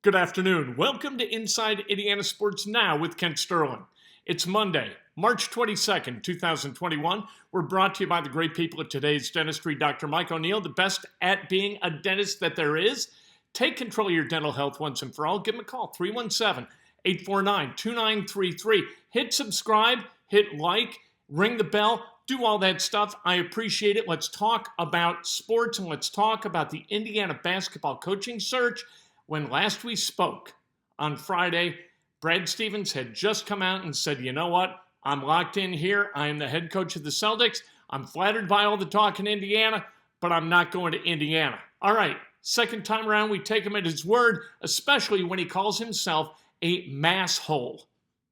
Good afternoon. Welcome to Inside Indiana Sports Now with Kent Sterling. It's Monday, March 22nd, 2021. We're brought to you by the great people at Today's Dentistry. Dr. Mike O'Neill, the best at being a dentist that there is. Take control of your dental health once and for all. Give him a call, 317-849-2933. Hit subscribe, hit like, ring the bell, do all that stuff. I appreciate it. Let's talk about sports and let's talk about the Indiana basketball coaching search. When last we spoke on Friday, Brad Stevens had just come out and said, you know what? I'm locked in here. I am the head coach of the Celtics. I'm flattered by all the talk in Indiana, but I'm not going to Indiana. All right, second time around, we take him at his word, especially when he calls himself a masshole.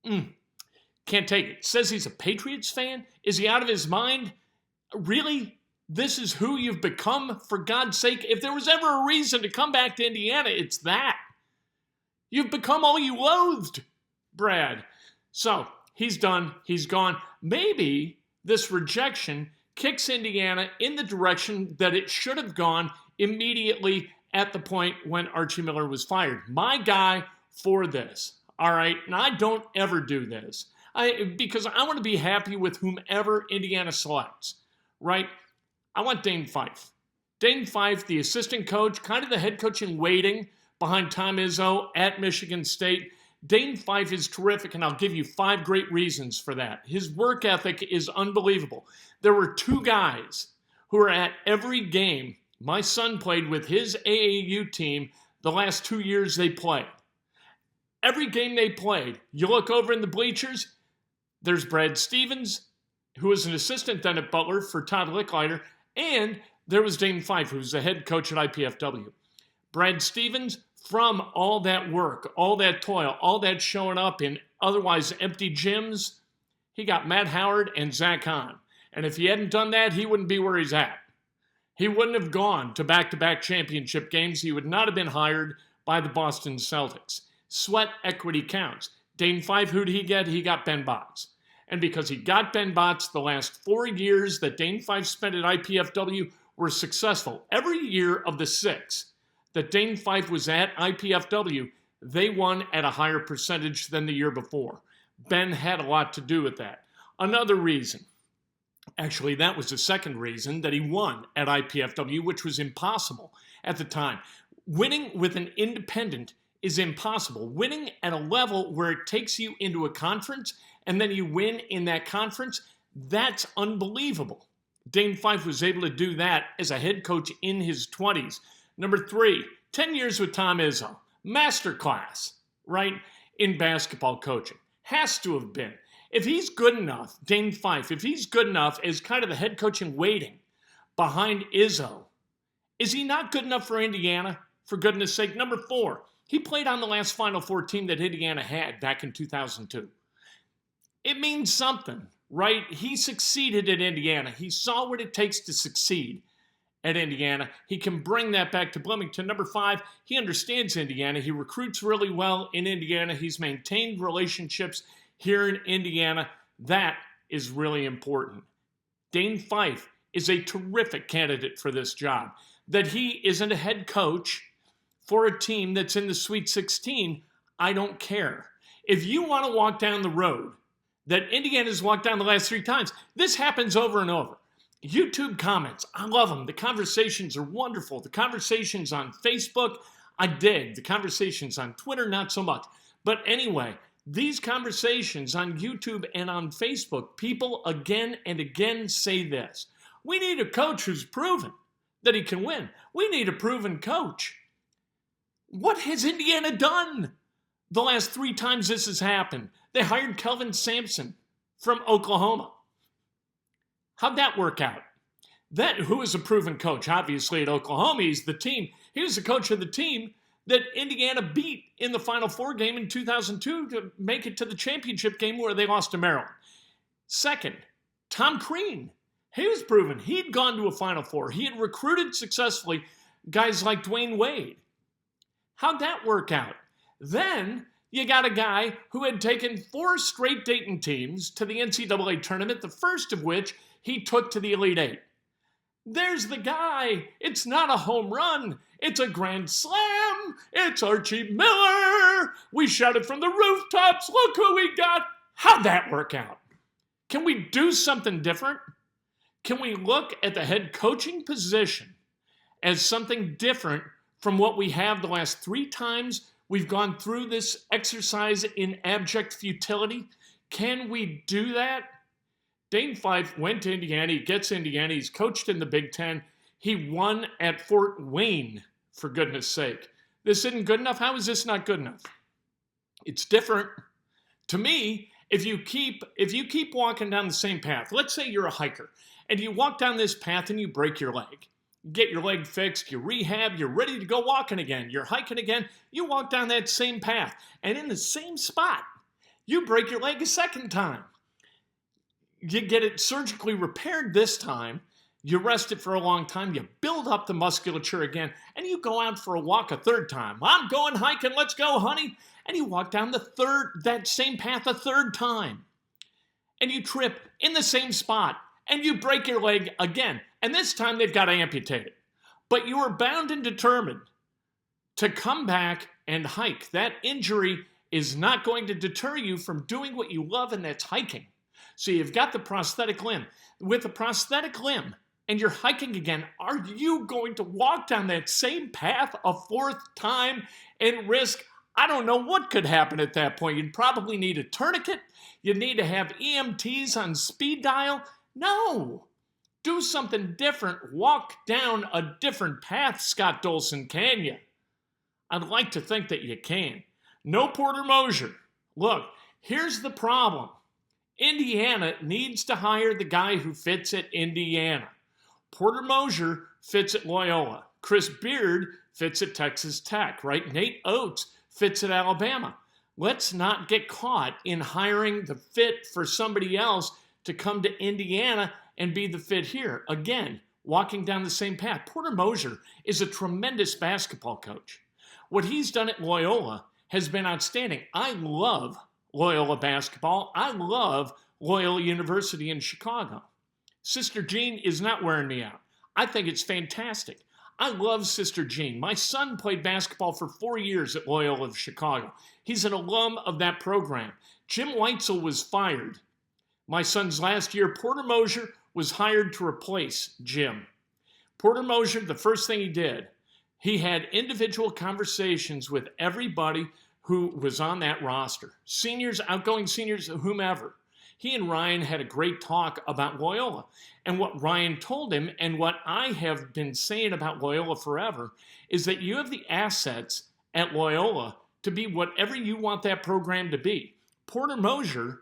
Can't take it. Says he's a Patriots fan? Is he out of his mind? Really? This is who you've become, for God's sake. If there was ever a reason to come back to Indiana, it's that. You've become all you loathed, Brad. So he's done. He's gone. Maybe this rejection kicks Indiana in the direction that it should have gone immediately at the point when Archie Miller was fired. My guy for this. All right. And I don't ever do this because I want to be happy with whomever Indiana selects, right? I want Dane Fife. Dane Fife, the assistant coach, kind of the head coach in waiting behind Tom Izzo at Michigan State. Dane Fife is terrific, and I'll give you 5 great reasons for that. His work ethic is unbelievable. There were 2 guys who were at every game my son played with his AAU team the last 2 years they played. Every game they played, you look over in the bleachers, there's Brad Stevens, who was an assistant then at Butler for Todd Licklider, and there was Dane Fife, who's the head coach at IPFW. Brad Stevens, from all that work, all that toil, all that showing up in otherwise empty gyms, he got Matt Howard and Zach Hahn. And if he hadn't done that, he wouldn't be where he's at. He wouldn't have gone to back-to-back championship games. He would not have been hired by the Boston Celtics. Sweat equity counts. Dane Fife, who did he get? He got Ben Botts. And because he got Ben Botts, the last 4 years that Dane Fife spent at IPFW were successful. Every year of the 6 that Dane Fife was at IPFW, they won at a higher percentage than the year before. Ben had a lot to do with that. Another reason, actually that was the second reason that he won at IPFW, which was impossible at the time. Winning with an independent is impossible. Winning at a level where it takes you into a conference and then you win in that conference, that's unbelievable. Dane Fife was able to do that as a head coach in his 20s. Number 3, 10 years with Tom Izzo. Masterclass, right, in basketball coaching. Has to have been. If he's good enough, Dane Fife, if he's good enough as kind of the head coach in waiting behind Izzo, is he not good enough for Indiana, for goodness sake? Number 4, he played on the last Final Four team that Indiana had back in 2002. It means something, right? He succeeded at Indiana. He saw what it takes to succeed at Indiana. He can bring that back to Bloomington. Number 5, he understands Indiana. He recruits really well in Indiana. He's maintained relationships here in Indiana. That is really important. Dane Fife is a terrific candidate for this job. That he isn't a head coach for a team that's in the Sweet 16, I don't care. If you want to walk down the road that Indiana's walked down the last 3 times, this happens over and over. YouTube comments, I love them. The conversations are wonderful. The conversations on Facebook, I dig. The conversations on Twitter, not so much. But anyway, these conversations on YouTube and on Facebook, people again and again say this. We need a coach who's proven that he can win. We need a proven coach. What has Indiana done the last 3 times this has happened? They hired Kelvin Sampson from Oklahoma. How'd that work out? Who is a proven coach? Obviously at Oklahoma, he's the team. He was the coach of the team that Indiana beat in the Final Four game in 2002 to make it to the championship game where they lost to Maryland. Second, Tom Crean. He was proven. He'd gone to a Final Four. He had recruited successfully guys like Dwayne Wade. How'd that work out? Then you got a guy who had taken 4 straight Dayton teams to the NCAA tournament, the first of which he took to the Elite Eight. There's the guy. It's not a home run. It's a grand slam. It's Archie Miller. We shouted from the rooftops. Look who we got. How'd that work out? Can we do something different? Can we look at the head coaching position as something different from what we have the last 3 times we've gone through this exercise in abject futility? Can we do that? Dane Fife went to Indiana. He gets Indiana. He's coached in the Big Ten. He won at Fort Wayne, for goodness sake. This isn't good enough? How is this not good enough? It's different. To me, if you keep walking down the same path, let's say you're a hiker, and you walk down this path and you break your leg. You get your leg fixed, you rehab, you're ready to go walking again. You're hiking again. You walk down that same path, and in the same spot, you break your leg a second time. You get it surgically repaired this time. You rest it for a long time. You build up the musculature again, and you go out for a walk a third time. I'm going hiking. Let's go, honey. And you walk down that same path a third time. And you trip in the same spot, and you break your leg again. And this time they've got to amputate it. But you are bound and determined to come back and hike. That injury is not going to deter you from doing what you love, and that's hiking. So you've got the prosthetic limb. With a prosthetic limb, and you're hiking again, are you going to walk down that same path a 4th time and risk, I don't know what could happen at that point? You'd probably need a tourniquet. You'd need to have EMTs on speed dial. No. Do something different. Walk down a different path, Scott Dolson, can you? I'd like to think that you can. No Porter Moser. Look, here's the problem. Indiana needs to hire the guy who fits at Indiana. Porter Moser fits at Loyola. Chris Beard fits at Texas Tech, right? Nate Oates fits at Alabama. Let's not get caught in hiring the fit for somebody else to come to Indiana and be the fit here. Again, walking down the same path. Porter Moser is a tremendous basketball coach. What he's done at Loyola has been outstanding. I love Loyola basketball. I love Loyola University in Chicago. Sister Jean is not wearing me out. I think it's fantastic. I love Sister Jean. My son played basketball for 4 years at Loyola of Chicago. He's an alum of that program. Jim Weitzel was fired. My son's last year, Porter Moser was hired to replace Jim. Porter Moser, the first thing he did, he had individual conversations with everybody who was on that roster. Seniors, outgoing seniors, whomever. He and Ryan had a great talk about Loyola. And what Ryan told him, and what I have been saying about Loyola forever, is that you have the assets at Loyola to be whatever you want that program to be. Porter Moser,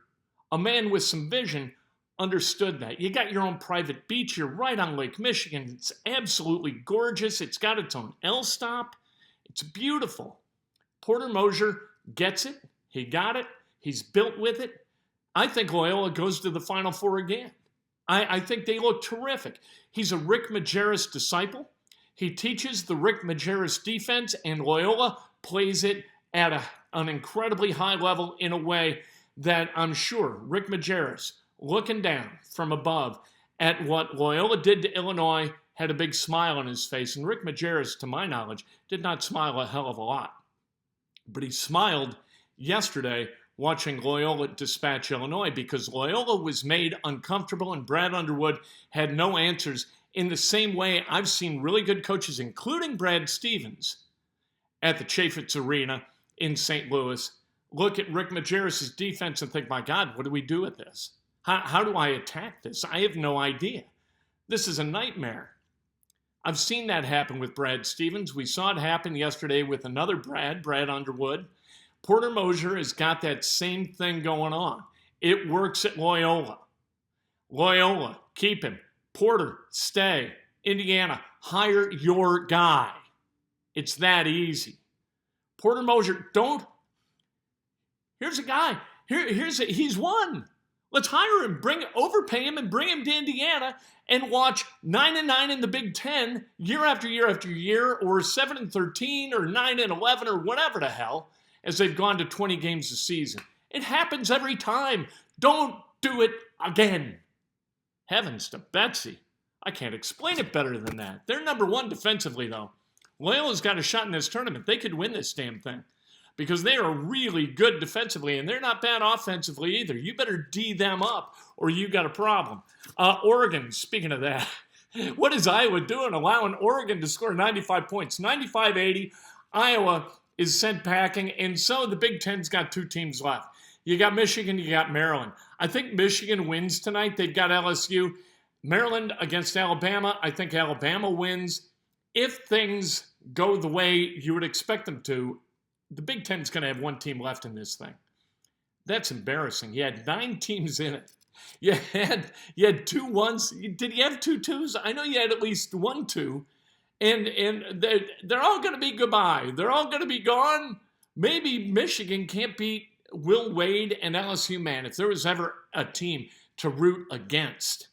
a man with some vision, understood that. You got your own private beach. You're right on Lake Michigan. It's absolutely gorgeous. It's got its own L-stop. It's beautiful. Porter Moser gets it. He got it. He's built with it. I think Loyola goes to the Final Four again. I think they look terrific. He's a Rick Majerus disciple. He teaches the Rick Majerus defense, and Loyola plays it at an incredibly high level in a way that I'm sure Rick Majerus, looking down from above at what Loyola did to Illinois, had a big smile on his face. And Rick Majerus, to my knowledge, did not smile a hell of a lot. But he smiled yesterday watching Loyola dispatch Illinois, because Loyola was made uncomfortable and Brad Underwood had no answers, in the same way I've seen really good coaches, including Brad Stevens, at the Chaffetz Arena in St. Louis, look at Rick Majerus' defense and think, my God, what do we do with this? How do I attack this? I have no idea. This is a nightmare. I've seen that happen with Brad Stevens. We saw it happen yesterday with another Brad Underwood. Porter Moser has got that same thing going on. It works at Loyola. Loyola, keep him. Porter, stay. Indiana, hire your guy. It's that easy. Porter Moser, don't. Here's a guy. He's won. Let's hire him, overpay him, and bring him to Indiana and watch 9-9 in the Big Ten year after year after year, or 7-13, or 9-11, or whatever the hell, as they've gone to 20 games a season. It happens every time. Don't do it again. Heavens to Betsy. I can't explain it better than that. They're number one defensively, though. Loyola's got a shot in this tournament. They could win this damn thing because they are really good defensively, and they're not bad offensively either. You better D them up, or you got a problem. Oregon, speaking of that, what is Iowa doing, allowing Oregon to score 95 points? 95-80. Iowa is sent packing, and so the Big Ten's got two teams left. You got Michigan, you got Maryland. I think Michigan wins tonight. They've got LSU. Maryland against Alabama. I think Alabama wins. If things go the way you would expect them to, the Big Ten's going to have one team left in this thing. That's embarrassing. You had 9 teams in it. You had 2 ones. Did you have 2 twos? I know you had at least 1 2. And they're all going to be goodbye. They're all going to be gone. Maybe Michigan can't beat Will Wade and LSU, man. If there was ever a team to root against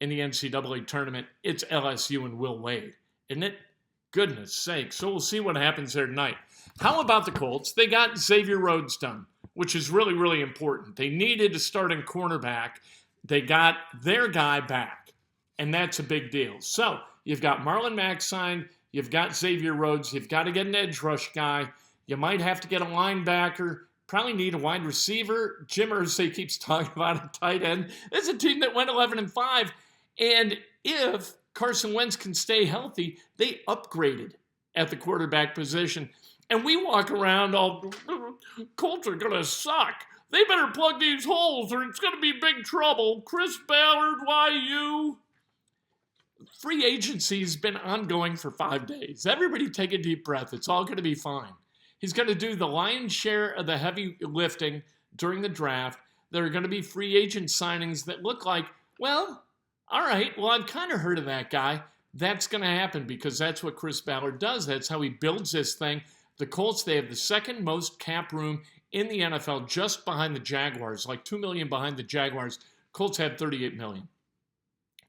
in the NCAA tournament, it's LSU and Will Wade, isn't it? Goodness sake. So we'll see what happens there tonight. How about the Colts? They got Xavier Rhodes done, which is really, really important. They needed a starting cornerback. They got their guy back, and that's a big deal. So you've got Marlon Mack signed. You've got Xavier Rhodes. You've got to get an edge rush guy. You might have to get a linebacker. Probably need a wide receiver. Jim Irsay keeps talking about a tight end. It's a team that went 11-5, and if Carson Wentz can stay healthy, they upgraded at the quarterback position. And we walk around all, Colts are going to suck. They better plug these holes or it's going to be big trouble. Chris Ballard, why you? Free agency has been ongoing for 5 days. Everybody take a deep breath. It's all going to be fine. He's going to do the lion's share of the heavy lifting during the draft. There are going to be free agent signings that look like, well, all right, well, I've kind of heard of that guy. That's going to happen because that's what Chris Ballard does. That's how he builds this thing. The Colts, they have the second most cap room in the NFL, just behind the Jaguars, like $2 million behind the Jaguars. Colts have $38 million.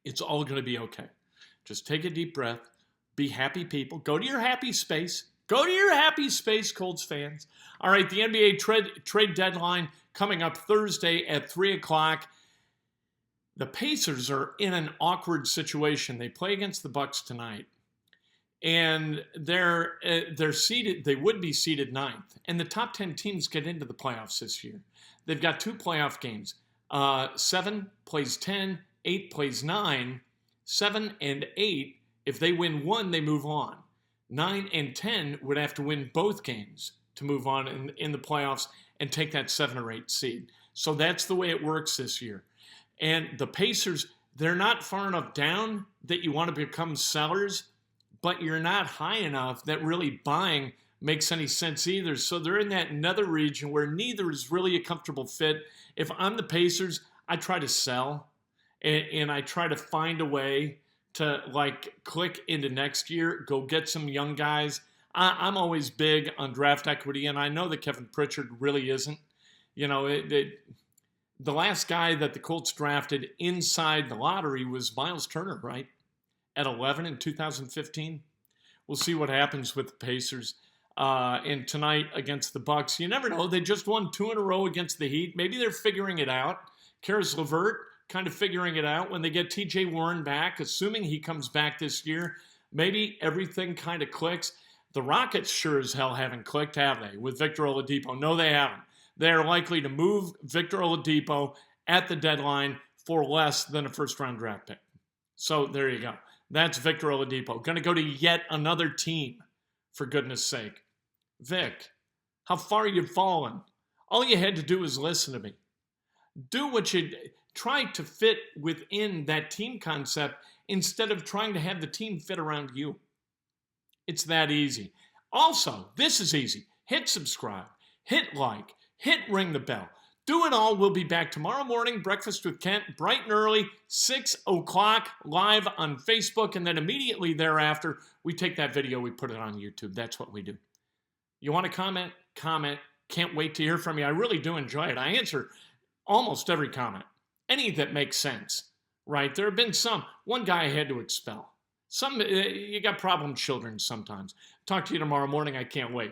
It's all going to be okay. Just take a deep breath. Be happy, people. Go to your happy space. Go to your happy space, Colts fans. All right, the NBA trade deadline coming up Thursday at 3 o'clock. The Pacers are in an awkward situation. They play against the Bucks tonight. And they're seeded. They would be seeded 9th. And the top 10 teams get into the playoffs this year. They've got 2 playoff games. 7 plays 10, 8 plays 9. 7 and 8, if they win 1, they move on. 9 and 10 would have to win both games to move on in the playoffs and take that 7 or 8 seed. So that's the way it works this year. And the Pacers, they're not far enough down that you want to become sellers, but you're not high enough that really buying makes any sense either. So they're in that nether region where neither is really a comfortable fit. If I'm the Pacers, I try to sell, and I try to find a way to, like, click into next year, go get some young guys. I'm always big on draft equity, and I know that Kevin Pritchard really isn't. You know, the last guy that the Colts drafted inside the lottery was Miles Turner, right? At 11 in 2015. We'll see what happens with the Pacers. And tonight against the Bucks, you never know. They just won 2 in a row against the Heat. Maybe they're figuring it out. Karis LeVert kind of figuring it out when they get T.J. Warren back, assuming he comes back this year. Maybe everything kind of clicks. The Rockets sure as hell haven't clicked, have they, with Victor Oladipo? No, they haven't. They're likely to move Victor Oladipo at the deadline for less than a first-round draft pick. So there you go. That's Victor Oladipo. Going to go to yet another team, for goodness sake. Vic, how far you've fallen. All you had to do was listen to me. Do what you try to fit within that team concept instead of trying to have the team fit around you. It's that easy. Also, this is easy. Hit subscribe, hit like, hit ring the bell. Do it all. We'll be back tomorrow morning, Breakfast with Kent, bright and early, 6 o'clock, live on Facebook. And then immediately thereafter, we take that video, we put it on YouTube. That's what we do. You want to comment? Comment. Can't wait to hear from you. I really do enjoy it. I answer almost every comment. Any that makes sense, right? There have been some. One guy I had to expel. Some, you got problem children sometimes. Talk to you tomorrow morning. I can't wait.